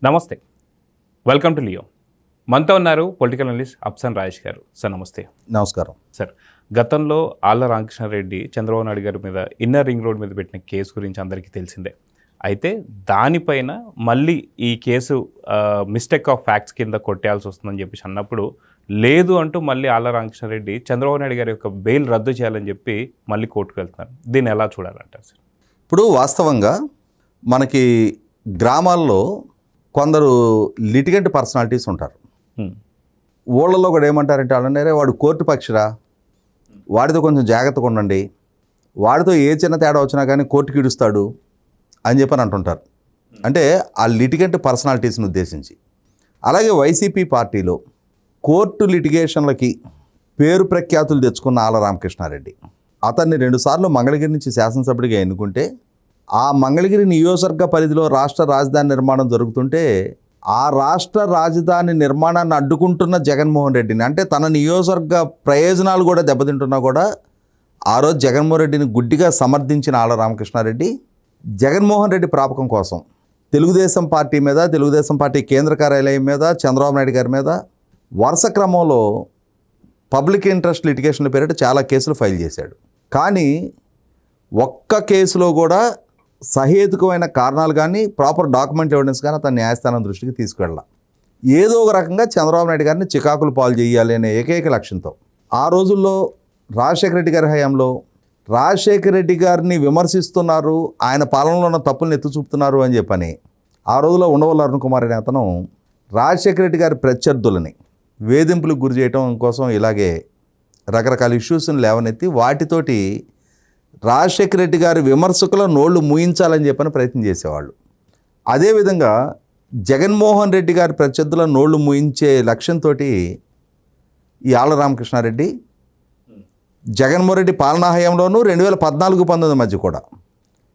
నమస్తే, welcome to Leo. మనతో ఉన్నారు పొలిటికల్ అనలిస్ట్ అప్సన్ రాజేష్ గారు. సార్ నమస్తే. నమస్కారం సార్, గతంలో ఆళ్ల రామకృష్ణారెడ్డి చంద్రబాబు నాయుడు గారి మీద ఇన్నర్ రింగ్ రోడ్ మీద పెట్టిన కేసు గురించి అందరికీ తెలిసిందే. అయితే దానిపైన మళ్ళీ ఈ కేసు మిస్టేక్ ఆఫ్ ఫ్యాక్ట్స్ కింద కొట్టేయాల్సి వస్తుందని చెప్పేసి అన్నప్పుడు లేదు అంటూ మళ్ళీ ఆళ్ల రామకృష్ణారెడ్డి చంద్రబాబు నాయుడు గారి యొక్క బెయిల్ రద్దు చేయాలని చెప్పి మళ్ళీ కోర్టుకు వెళ్తున్నారు. దీన్ని ఎలా చూడాలంటారు సార్? ఇప్పుడు వాస్తవంగా మనకి గ్రామాల్లో కొందరు లిటిగెంట్ పర్సనాలిటీస్ ఉంటారు. ఊళ్ళలో కూడా ఏమంటారంటే వాళ్ళనే వాడు కోర్టు పక్షిరా, వాడితో కొంచెం జాగ్రత్తగా ఉండండి, వాడితో ఏ చిన్న తేడా వచ్చినా కానీ కోర్టుకి ఇడుస్తాడు అని చెప్పని అంటుంటారు. అంటే ఆ లిటిగెంట్ పర్సనాలిటీస్ని ఉద్దేశించి. అలాగే వైసీపీ పార్టీలో కోర్టు లిటిగేషన్లకి పేరు ప్రఖ్యాతులు తెచ్చుకున్న ఆళ్ల రామకృష్ణారెడ్డి, అతన్ని 2 సార్లు మంగళగిరి నుంచి శాసనసభ్యుడిగా ఎన్నుకుంటే ఆ మంగళగిరి నియోజకవర్గ పరిధిలో రాష్ట్ర రాజధాని నిర్మాణం జరుగుతుంటే ఆ రాష్ట్ర రాజధాని నిర్మాణాన్ని అడ్డుకుంటున్న జగన్మోహన్ రెడ్డిని, అంటే తన నియోజకవర్గ ప్రయోజనాలు కూడా దెబ్బతింటున్నా కూడా ఆ రోజు జగన్మోహన్ రెడ్డిని గుడ్డిగా సమర్థించిన ఆళ్ల రామకృష్ణారెడ్డి జగన్మోహన్ రెడ్డి ప్రాపకం కోసం తెలుగుదేశం పార్టీ మీద, తెలుగుదేశం పార్టీ కేంద్ర కార్యాలయం మీద, చంద్రబాబు నాయుడు గారి మీద వరుస క్రమంలో పబ్లిక్ ఇంట్రెస్ట్ లిటిగేషన్ల పేరిట చాలా కేసులు ఫైల్ చేశాడు. కానీ ఒక్క కేసులో కూడా సహేతుకమైన కారణాలు కానీ ప్రాపర్ డాక్యుమెంట్ ఎవిడెన్స్ కానీ అతను న్యాయస్థానం దృష్టికి తీసుకెళ్ళాలి. ఏదో ఒక రకంగా చంద్రబాబు నాయుడు గారిని చికాకులు పాలు చేయాలి అనే ఏకైక లక్ష్యంతో ఆ రోజుల్లో రాజశేఖర రెడ్డి గారి హయాంలో రాజశేఖర రెడ్డి గారిని విమర్శిస్తున్నారు, ఆయన పాలనలో ఉన్న తప్పులను ఎత్తి చూపుతున్నారు అని చెప్పని ఆ రోజుల్లో ఉండవల్లి అరుణ్ కుమార్ అనే అతను రాజశేఖర రెడ్డి గారి ప్రత్యర్థులని వేధింపులకు గురి చేయడం కోసం ఇలాగే రకరకాల ఇష్యూస్ని లేవనెత్తి వాటితోటి రాజశేఖర రెడ్డి గారి విమర్శకుల నోళ్లు మూయించాలని చెప్పని ప్రయత్నం చేసేవాళ్ళు. అదేవిధంగా జగన్మోహన్ రెడ్డి గారి ప్రత్యర్థుల నోళ్లు మూయించే లక్ష్యంతో ఈ ఆళ్ల రామకృష్ణారెడ్డి జగన్మోహన్ రెడ్డి పాలనా హయాంలోనూ 2014-19 మధ్య కూడా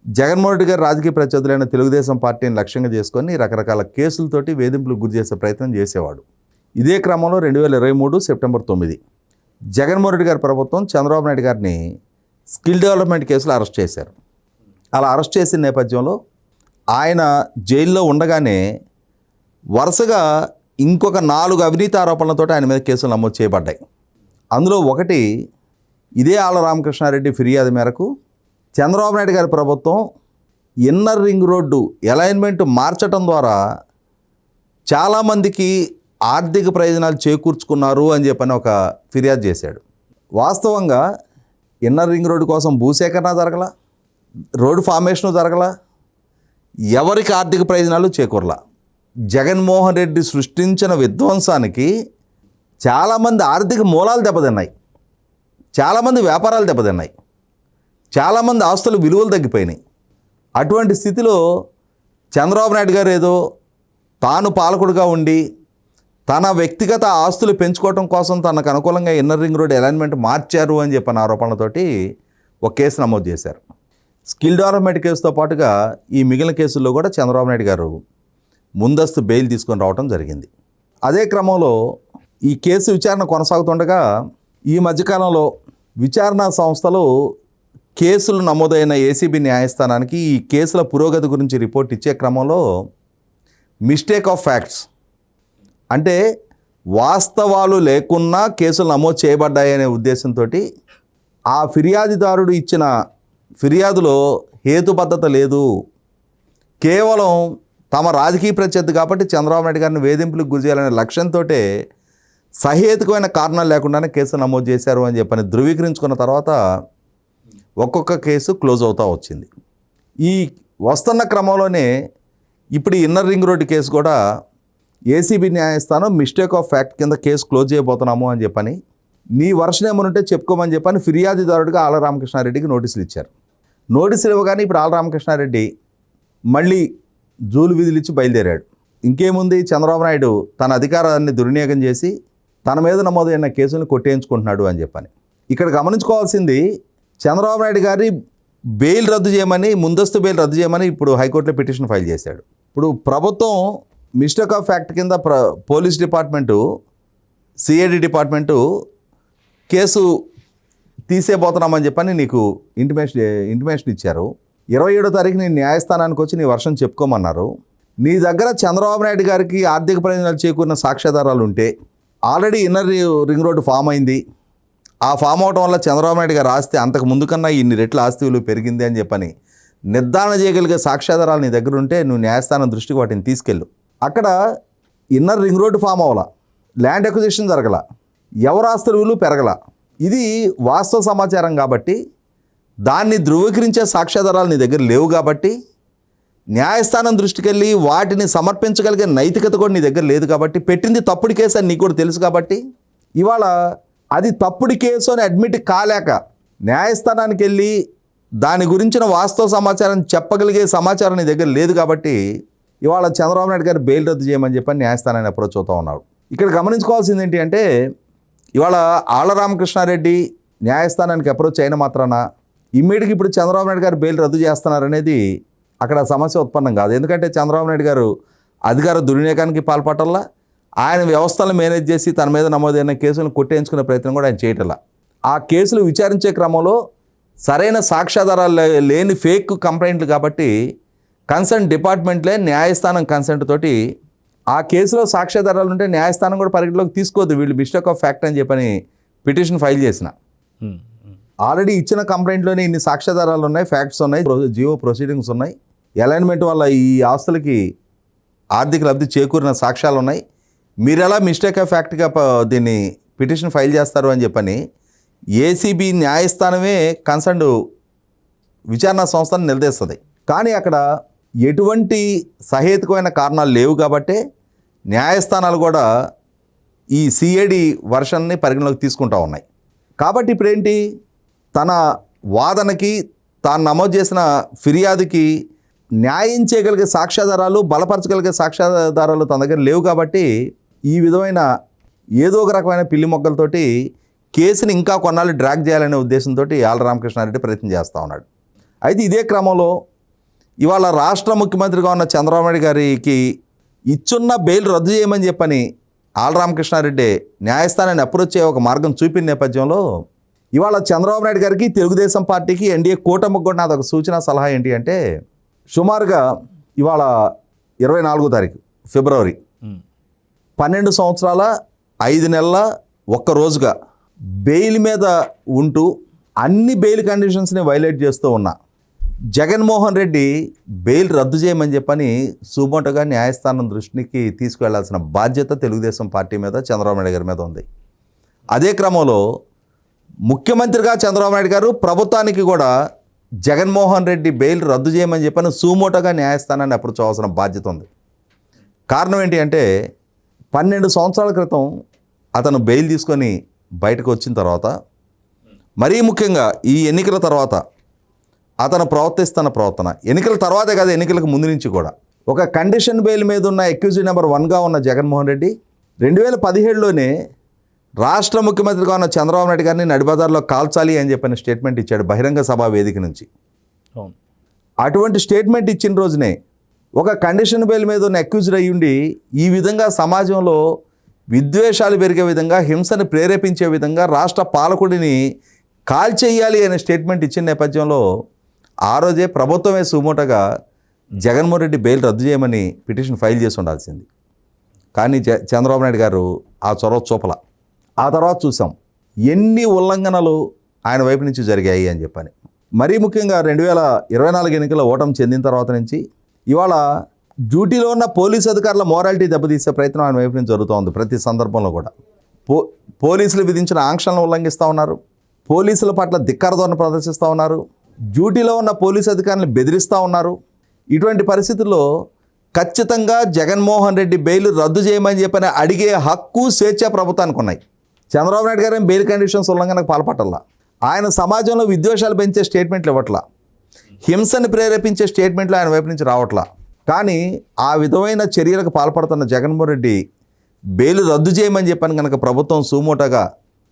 జగన్మోహన్ రెడ్డి గారి రాజకీయ ప్రత్యర్థులైన తెలుగుదేశం పార్టీని లక్ష్యంగా చేసుకొని రకరకాల కేసులతోటి వేధింపులకు గురి చేసే ప్రయత్నం చేసేవాడు. ఇదే క్రమంలో 2023 సెప్టెంబర్ 9 జగన్మోహన్ రెడ్డి గారి ప్రభుత్వం చంద్రబాబు నాయుడు గారిని స్కిల్ డెవలప్మెంట్ కేసులో అరెస్ట్ చేశారు. అలా అరెస్ట్ చేసిన నేపథ్యంలో ఆయన జైల్లో ఉండగానే వరుసగా ఇంకొక 4 అవినీతి ఆరోపణలతో ఆయన మీద కేసులు నమోదు చేయబడ్డాయి. అందులో ఒకటి ఇదే ఆళ్ల రామకృష్ణారెడ్డి ఫిర్యాదు మేరకు చంద్రబాబు నాయుడు గారి ప్రభుత్వం ఇన్నర్ రింగ్ రోడ్డు అలైన్మెంట్ మార్చడం ద్వారా చాలామందికి ఆర్థిక ప్రయోజనాలు చేకూర్చుకున్నారు అని చెప్పని ఒక ఫిర్యాదు చేశాడు. వాస్తవంగా ఇన్నర్ రింగ్ రోడ్డు కోసం భూసేకరణ జరగల, రోడ్డు ఫార్మేషను జరగల, ఎవరికి ఆర్థిక ప్రయోజనాలు చేకూరల. జగన్మోహన్ రెడ్డి సృష్టించిన విధ్వంసానికి చాలామంది ఆర్థిక మూలాలు దెబ్బతిన్నాయి, చాలామంది వ్యాపారాలు దెబ్బతిన్నాయి, చాలామంది ఆస్తుల విలువలు తగ్గిపోయినాయి. అటువంటి స్థితిలో చంద్రబాబు నాయుడు గారు ఏదో తాను పాలకుడుగా ఉండి తన వ్యక్తిగత ఆస్తులు పెంచుకోవడం కోసం తనకు అనుకూలంగా ఇన్నర్ రింగ్ రోడ్ అలైన్మెంట్ మార్చారు అని చెప్పిన ఆరోపణలతోటి ఒక కేసు నమోదు చేశారు. స్కిల్ డెవలప్మెంట్ కేసుతో పాటుగా ఈ మిగిలిన కేసుల్లో కూడా చంద్రబాబు నాయుడు గారు ముందస్తు బెయిల్ తీసుకొని రావడం జరిగింది. అదే క్రమంలో ఈ కేసు విచారణ కొనసాగుతుండగా ఈ మధ్యకాలంలో విచారణ సంస్థలు కేసులు నమోదైన ఏసీబీ న్యాయస్థానానికి ఈ కేసుల పురోగతి గురించి రిపోర్ట్ ఇచ్చే క్రమంలో మిస్టేక్ ఆఫ్ ఫ్యాక్ట్స్, అంటే వాస్తవాలు లేకున్నా కేసులు నమోదు చేయబడ్డాయనే ఉద్దేశంతో ఆ ఫిర్యాదుదారుడు ఇచ్చిన ఫిర్యాదులో హేతుబద్ధత లేదు, కేవలం తమ రాజకీయ ప్రత్యర్థి కాబట్టి చంద్రబాబు నాయుడు గారిని వేధింపులకు గురి చేయాలనే లక్ష్యంతో సహేతుకమైన కారణాలు లేకుండానే కేసు నమోదు చేశారు అని చెప్పని ధృవీకరించుకున్న తర్వాత ఒక్కొక్క కేసు క్లోజ్ అవుతూ వచ్చింది. ఈ వస్తున్న క్రమంలోనే ఇప్పుడు ఇన్నర్ రింగ్ రోడ్డు కేసు కూడా ఏసీబీ న్యాయస్థానం మిస్టేక్ ఆఫ్ ఫ్యాక్ట్ కింద కేసు క్లోజ్ చేయబోతున్నాము అని చెప్పని, నీ వర్షన్ ఏమనుంటే చెప్పుకోమని చెప్పని ఫిర్యాదుదారుడిగా ఆళ్ల రామకృష్ణారెడ్డికి నోటీసులు ఇచ్చారు. నోటీసులు ఇవ్వగానే ఇప్పుడు ఆళ్ల రామకృష్ణారెడ్డి మళ్ళీ జూలు విధులు ఇచ్చి బయలుదేరాడు. ఇంకేముంది, చంద్రబాబు నాయుడు తన అధికారాన్ని దుర్వినియోగం చేసి తన మీద నమోదైన కేసులను కొట్టేయించుకుంటున్నాడు అని చెప్పని. ఇక్కడ గమనించుకోవాల్సింది, చంద్రబాబు నాయుడు గారి బెయిల్ రద్దు చేయమని, ముందస్తు బెయిల్ రద్దు చేయమని ఇప్పుడు హైకోర్టులో పిటిషన్ ఫైల్ చేశాడు. ఇప్పుడు ప్రభుత్వం మిస్టేక్ ఆఫ్ ఫ్యాక్ట్ కింద police department, CID department case తీసేపోతున్నామని చెప్పని నీకు ఇంటిమేషన్ ఇచ్చారు. 27వ తారీఖు నీ న్యాయస్థానానికి వచ్చి నీ వర్షం చెప్పుకోమన్నారు. నీ దగ్గర చంద్రబాబు నాయుడు గారికి ఆర్థిక ప్రయోజనాలు చేకూరిన సాక్ష్యాధారాలు ఉంటే, already inner ring road form అయింది, ఆ ఫామ్ అవడం వల్ల చంద్రబాబు నాయుడు గారు ఆస్తి అంతకు ముందు కన్నా ఇన్ని రెట్ల ఆస్తి విలువ పెరిగింది అని చెప్పని నిర్ధారణ చేయగలిగే సాక్ష్యాధారాలు నీ దగ్గర ఉంటే నువ్వు న్యాయస్థానం దృష్టికి వాటిని తీసుకెళ్ళు. అక్కడ ఇన్నర్ రింగ్ రోడ్డు ఫామ్ అవ్వాల, ల్యాండ్ అక్విజిషన్ జరగల, ఎవరు ఆస్తుల విలువ పెరగల. ఇది వాస్తవ సమాచారం కాబట్టి దాన్ని ధృవీకరించే సాక్ష్యాధారాలు నీ దగ్గర లేవు కాబట్టి న్యాయస్థానం దృష్టికి వెళ్ళి వాటిని సమర్పించగలిగే నైతికత కూడా నీ దగ్గర లేదు కాబట్టి పెట్టింది తప్పుడు కేసు అని నీకు కూడా తెలుసు కాబట్టి ఇవాళ అది తప్పుడు కేసు అని అడ్మిట్ కాలేక న్యాయస్థానానికి వెళ్ళి దాని గురించిన వాస్తవ సమాచారం చెప్పగలిగే సమాచారం నీ దగ్గర లేదు కాబట్టి ఇవాళ చంద్రబాబు నాయుడు గారు బెయిల్ రద్దు చేయమని చెప్పని న్యాయస్థానాన్ని అప్రోచ్ అవుతూ ఉన్నాడు. ఇక్కడ గమనించుకోవాల్సింది ఏంటి అంటే ఇవాళ ఆళ్ల రామకృష్ణారెడ్డి న్యాయస్థానానికి అప్రోచ్ అయిన మాత్రాన ఇమ్మీడియట్గా ఇప్పుడు చంద్రబాబు నాయుడు గారు బెయిల్ రద్దు చేస్తున్నారనేది అక్కడ సమస్య ఉత్పన్నం కాదు. ఎందుకంటే చంద్రబాబు నాయుడు గారు అధికార దుర్వినియోగానికి పాల్పడల్లా, ఆయన వ్యవస్థలను మేనేజ్ చేసి తన మీద నమోదైన కేసులను కొట్టేయించుకునే ప్రయత్నం కూడా ఆయన చేయటల్లా. ఆ కేసులు విచారించే క్రమంలో సరైన సాక్ష్యాధారాలు లేని ఫేక్ కంప్లైంట్లు కాబట్టి కన్సర్న్ డిపార్ట్మెంట్లే న్యాయస్థానం కన్సెంట్ తోటి ఆ కేసులో సాక్ష్యాధారాలు ఉంటే న్యాయస్థానం కూడా పరిగణలోకి తీసుకోవద్దు, వీళ్ళు మిస్టేక్ ఆఫ్ ఫ్యాక్ట్ అని చెప్పని పిటిషన్ ఫైల్ చేసిన. ఆల్రెడీ ఇచ్చిన కంప్లైంట్లోనే ఇన్ని సాక్ష్యాధారాలు ఉన్నాయి, ఫ్యాక్ట్స్ ఉన్నాయి, జియో ప్రొసీడింగ్స్ ఉన్నాయి, అలైన్మెంట్ వల్ల ఈ ఆస్తులకి ఆర్థిక లబ్ధి చేకూరిన సాక్ష్యాలు ఉన్నాయి, మీరు ఎలా మిస్టేక్ ఆఫ్ ఫ్యాక్ట్గా దీన్ని పిటిషన్ ఫైల్ చేస్తారు అని చెప్పని ఏసీబీ న్యాయస్థానమే కన్సర్న్ విచారణ సంస్థను నిలదీస్తుంది. కానీ అక్కడ ఎటువంటి సహేతుకమైన కారణాలు లేవు కాబట్టి న్యాయస్థానాలు కూడా ఈ సిఐడి వర్షన్ని పరిగణలోకి తీసుకుంటూ ఉన్నాయి. కాబట్టి ఇప్పుడేంటి, తన వాదనకి తాను నమోదు చేసిన ఫిర్యాదుకి న్యాయం చేయగలిగే సాక్ష్యాధారాలు, బలపరచగలిగే సాక్ష్యాధారాలు తన దగ్గర లేవు కాబట్టి ఈ విధమైన ఏదో ఒక రకమైన పిల్లి మొగ్గలతోటి కేసుని ఇంకా కొన్నాళ్ళు డ్రాగ్ చేయాలనే ఉద్దేశంతో ఆళ్ల రామకృష్ణారెడ్డి ప్రయత్నం చేస్తూ ఉన్నాడు. అయితే ఇదే క్రమంలో ఇవాళ రాష్ట్ర ముఖ్యమంత్రిగా ఉన్న చంద్రబాబు నాయుడు గారికి ఇచ్చున్న బెయిల్ రద్దు చేయమని చెప్పని ఆళ్ల రామకృష్ణారెడ్డి న్యాయస్థానాన్ని అప్రోచ్ అయ్యే ఒక మార్గం చూపిన నేపథ్యంలో ఇవాళ చంద్రబాబు నాయుడు గారికి, తెలుగుదేశం పార్టీకి, ఎన్డీఏ కూటమికి కూడా నాదొక సూచన సలహా ఏంటి అంటే సుమారుగా ఇవాళ 24వ తారీఖు ఫిబ్రవరి 12 సంవత్సరాల 5 నెలల 1 రోజుగా బెయిల్ మీద ఉంటూ అన్ని బెయిల్ కండిషన్స్ని వైలేట్ చేస్తూ ఉన్న జగన్మోహన్ రెడ్డి బెయిల్ రద్దు చేయమని చెప్పని సుమోటోగా న్యాయస్థానం దృష్టికి తీసుకువెళ్లాల్సిన బాధ్యత తెలుగుదేశం పార్టీ మీద, చంద్రబాబు నాయుడు గారి మీద ఉంది. అదే క్రమంలో ముఖ్యమంత్రిగా చంద్రబాబు నాయుడు గారు ప్రభుత్వానికి కూడా జగన్మోహన్ రెడ్డి బెయిల్ రద్దు చేయమని చెప్పని సుమోటోగా న్యాయస్థానాన్ని అప్రోచ్ అవ్వాల్సిన బాధ్యత ఉంది. కారణం ఏంటి అంటే 12 సంవత్సరాల క్రితం అతను బెయిల్ తీసుకొని బయటకు వచ్చిన తర్వాత, మరీ ముఖ్యంగా ఈ ఎన్నికల తర్వాత అతను ప్రవర్తిస్తున్న ప్రవర్తన, ఎన్నికల తర్వాతే కాదు ఎన్నికలకు ముందు నుంచి కూడా, ఒక కండిషన్ బెయిల్ మీద ఉన్న అక్యూజ్డ్ నెంబర్ 1గా ఉన్న జగన్మోహన్ రెడ్డి 2017లోనే రాష్ట్ర ముఖ్యమంత్రిగా ఉన్న చంద్రబాబు నాయుడు గారిని నడిబజార్లో కాల్చాలి అని చెప్పిన స్టేట్మెంట్ ఇచ్చాడు బహిరంగ సభా వేదిక నుంచి. అటువంటి స్టేట్మెంట్ ఇచ్చిన రోజునే ఒక కండిషన్ బెయిల్ మీద ఉన్న అక్యూజ్డ్ అయ్యుండి ఈ విధంగా సమాజంలో విద్వేషాలు పెరిగే విధంగా, హింసను ప్రేరేపించే విధంగా రాష్ట్ర పాలకుడిని కాల్చేయాలి అనే స్టేట్మెంట్ ఇచ్చిన నేపథ్యంలో ఆ రోజే ప్రభుత్వమే సుమోటగా జగన్మోహన్ రెడ్డి బెయిల్ రద్దు చేయమని పిటిషన్ ఫైల్ చేసి ఉండాల్సింది. కానీ చంద్రబాబు నాయుడు గారు ఆ చొరవ చూపల. ఆ తర్వాత చూసాం ఎన్ని ఉల్లంఘనలు ఆయన వైపు నుంచి జరిగాయి అని చెప్పని. మరీ ముఖ్యంగా 2024 ఎన్నికల్లో ఓటమి చెందిన తర్వాత నుంచి ఇవాళ డ్యూటీలో ఉన్న పోలీసు అధికారుల మోరాలిటీ దెబ్బతీసే ప్రయత్నం ఆయన వైపు నుంచి జరుగుతూ ప్రతి సందర్భంలో కూడా పోలీసులు విధించిన ఆంక్షలను ఉల్లంఘిస్తూ ఉన్నారు, పోలీసుల పట్ల ధిక్కార ధోరణి ప్రదర్శిస్తూ ఉన్నారు, డ్యూటీలో ఉన్న పోలీసు అధికారులను బెదిరిస్తూ ఉన్నారు. ఇటువంటి పరిస్థితుల్లో ఖచ్చితంగా జగన్మోహన్ రెడ్డి బెయిల్ రద్దు చేయమని చెప్పని అడిగే హక్కు, స్వేచ్ఛ ప్రభుత్వానికి ఉన్నాయి. చంద్రబాబు నాయుడు గారు బెయిల్ కండిషన్స్ ఉల్లంఘనకు పాల్పట్టాల. ఆయన సమాజంలో విద్వేషాలు పెంచే స్టేట్మెంట్లు ఇవ్వట్లా, హింసను ప్రేరేపించే స్టేట్మెంట్లు ఆయన వైపు నుంచి రావట్లా. కానీ ఆ విధమైన చర్యలకు పాల్పడుతున్న జగన్మోహన్ రెడ్డి బెయిల్ రద్దు చేయమని చెప్పని కనుక ప్రభుత్వం సుమోటోగా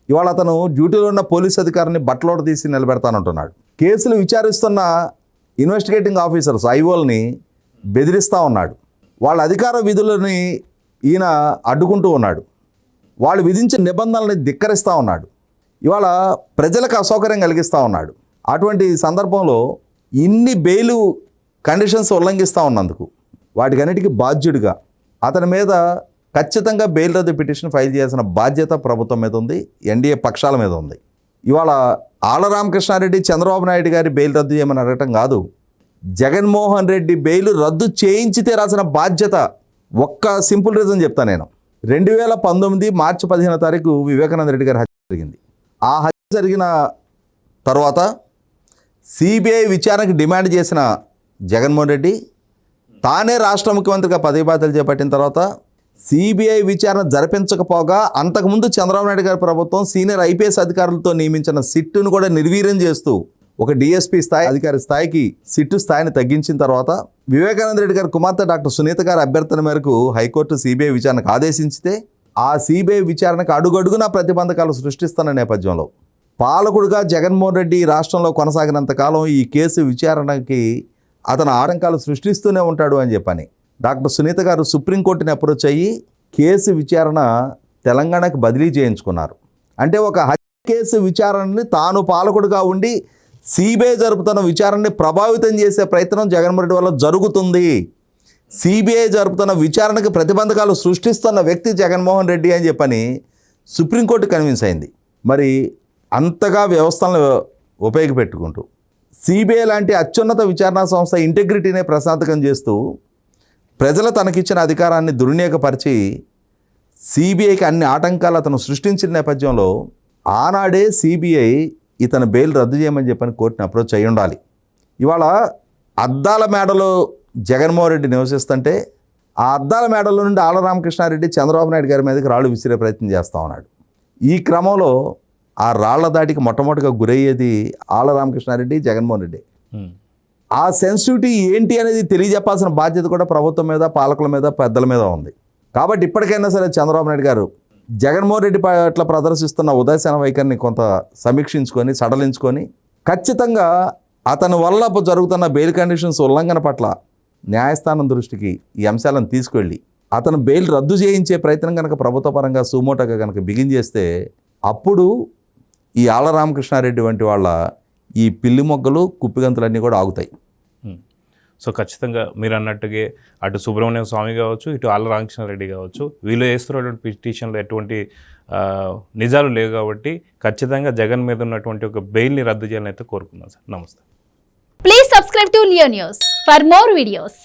ఇవాళ అతను డ్యూటీలో ఉన్న పోలీస్ అధికారిని బట్టలోట తీసి నిలబెడతానంటున్నాడు. కేసులు విచారిస్తున్న ఇన్వెస్టిగేటింగ్ ఆఫీసర్స్ ఐఓల్ని బెదిరిస్తూ ఉన్నాడు. వాళ్ళ అధికార విధులని ఈయన అడ్డుకుంటూ ఉన్నాడు. వాళ్ళు విధించిన నిబంధనల్ని ధిక్కరిస్తూ ఉన్నాడు. ఇవాళ ప్రజలకు అసౌకర్యం కలిగిస్తూ ఉన్నాడు. అటువంటి సందర్భంలో ఇన్ని బెయిలు కండిషన్స్ ఉల్లంఘిస్తూ ఉన్నందుకు వాటికన్నిటికీ బాధ్యుడిగా అతని మీద ఖచ్చితంగా బెయిల్ రద్దు పిటిషన్ ఫైల్ చేయాల్సిన బాధ్యత ప్రభుత్వం మీద ఉంది, ఎన్డీఏ పక్షాల మీద ఉంది. ఇవాళ ఆళ్ల రామకృష్ణారెడ్డి చంద్రబాబు నాయుడు గారి బెయిల్ రద్దు చేయమని అడగటం కాదు, జగన్మోహన్ రెడ్డి బెయిల్ రద్దు చేయించి తీరాల్సిన బాధ్యత. ఒక్క సింపుల్ రీజన్ చెప్తాను నేను. 2019 మార్చి 15వ తారీఖు వివేకానంద రెడ్డి గారి హత్య జరిగింది. ఆ హత్య జరిగిన తర్వాత సిబిఐ విచారణకు డిమాండ్ చేసిన జగన్మోహన్ రెడ్డి తానే రాష్ట్ర ముఖ్యమంత్రిగా పదవి బాధ్యతలు చేపట్టిన తర్వాత సిబిఐ విచారణ జరిపించకపోగా అంతకుముందు చంద్రబాబు నాయుడు గారి ప్రభుత్వం సీనియర్ ఐపీఎస్ అధికారులతో నియమించిన సిట్టును కూడా నిర్వీర్యం చేస్తూ ఒక డిఎస్పీ స్థాయి అధికారి స్థాయికి సిట్టు స్థాయిని తగ్గించిన తర్వాత వివేకానంద రెడ్డి గారి కుమార్తె డాక్టర్ సునీత గారి అభ్యర్థన మేరకు హైకోర్టు సిబిఐ విచారణకు ఆదేశించితే ఆ సిబిఐ విచారణకు అడుగడుగునా ప్రతిబంధకాలు సృష్టిస్తున్న నేపథ్యంలో పాలకుడుగా జగన్మోహన్ రెడ్డి రాష్ట్రంలో కొనసాగినంత కాలం ఈ కేసు విచారణకి అతను ఆటంకాలు సృష్టిస్తూనే ఉంటాడు అని చెప్పని డాక్టర్ సునీత గారు సుప్రీంకోర్టుని అప్రోచ్ అయ్యి కేసు విచారణ తెలంగాణకు బదిలీ చేయించుకున్నారు. అంటే ఒక హత్య కేసు విచారణని తాను పాలకుడుగా ఉండి సిబిఐ జరుపుతున్న విచారణని ప్రభావితం చేసే ప్రయత్నం జగన్మోహన్ రెడ్డి వల్ల జరుగుతుంది. సిబిఐ జరుపుతున్న విచారణకు ప్రతిబంధకాలు సృష్టిస్తున్న వ్యక్తి జగన్మోహన్ రెడ్డి అని చెప్పని సుప్రీంకోర్టు కన్విన్స్ అయింది. మరి అంతగా వ్యవస్థలను ఉపయోగపెట్టుకుంటూ సిబిఐ లాంటి అత్యున్నత విచారణా సంస్థ ఇంటెగ్రిటీనే ప్రశాంతకం చేస్తూ ప్రజలు తనకిచ్చిన అధికారాన్ని దుర్వినియోగపరిచి సిబిఐకి అన్ని ఆటంకాలు అతను సృష్టించిన నేపథ్యంలో ఆనాడే సిబిఐ ఇతను బెయిల్ రద్దు చేయమని చెప్పని కోర్టుని అప్రోచ్ అయ్యి ఉండాలి. ఇవాళ అద్దాల మేడలో జగన్మోహన్ రెడ్డి నివసిస్తుంటే ఆ అద్దాల మేడలో నుండి ఆళ్ల రామకృష్ణారెడ్డి చంద్రబాబు నాయుడు గారి మీదకి రాళ్ళు విసిరే ప్రయత్నం చేస్తూ ఉన్నాడు. ఈ క్రమంలో ఆ రాళ్ల దాడికి మొట్టమొదటిగా గురయ్యేది ఆళ్ల రామకృష్ణారెడ్డి, జగన్మోహన్ రెడ్డి. ఆ సెన్సిటివిటీ ఏంటి అనేది తెలియజెప్పాల్సిన బాధ్యత కూడా ప్రభుత్వం మీద, పాలకుల మీద, పెద్దల మీద ఉంది. కాబట్టి ఇప్పటికైనా సరే చంద్రబాబు నాయుడు గారు జగన్మోహన్ రెడ్డి పట్ల ప్రదర్శిస్తున్న ఉదాసీన వైఖరిని కొంత సమీక్షించుకొని సడలించుకొని ఖచ్చితంగా అతని వల్ల జరుగుతున్న బెయిల్ కండిషన్స్ ఉల్లంఘన పట్ల న్యాయస్థానం దృష్టికి ఈ అంశాలను తీసుకెళ్ళి అతను బెయిల్ రద్దు చేయించే ప్రయత్నం కనుక ప్రభుత్వ పరంగా సుమోటోగా కనుక బిగిన్ చేస్తే అప్పుడు ఈ ఆళ్ల రామకృష్ణారెడ్డి వంటి వాళ్ళ ఈ పిల్లి మొగ్గలు కుప్పిగంతులన్నీ కూడా ఆగుతాయి. సో ఖచ్చితంగా మీరు అన్నట్టుగా అటు సుబ్రహ్మణ్యం స్వామి కావచ్చు, ఇటు ఆళ్ల రామకృష్ణారెడ్డి కావచ్చు, వీళ్ళు వేస్తున్నటువంటి పిటిషన్లో ఎటువంటి నిజాలు లేవు కాబట్టి ఖచ్చితంగా జగన్ మీద ఉన్నటువంటి ఒక బెయిల్ని రద్దు చేయాలని అయితే కోరుకున్నాను సార్. నమస్తే. Please subscribe to Leo news for more videos.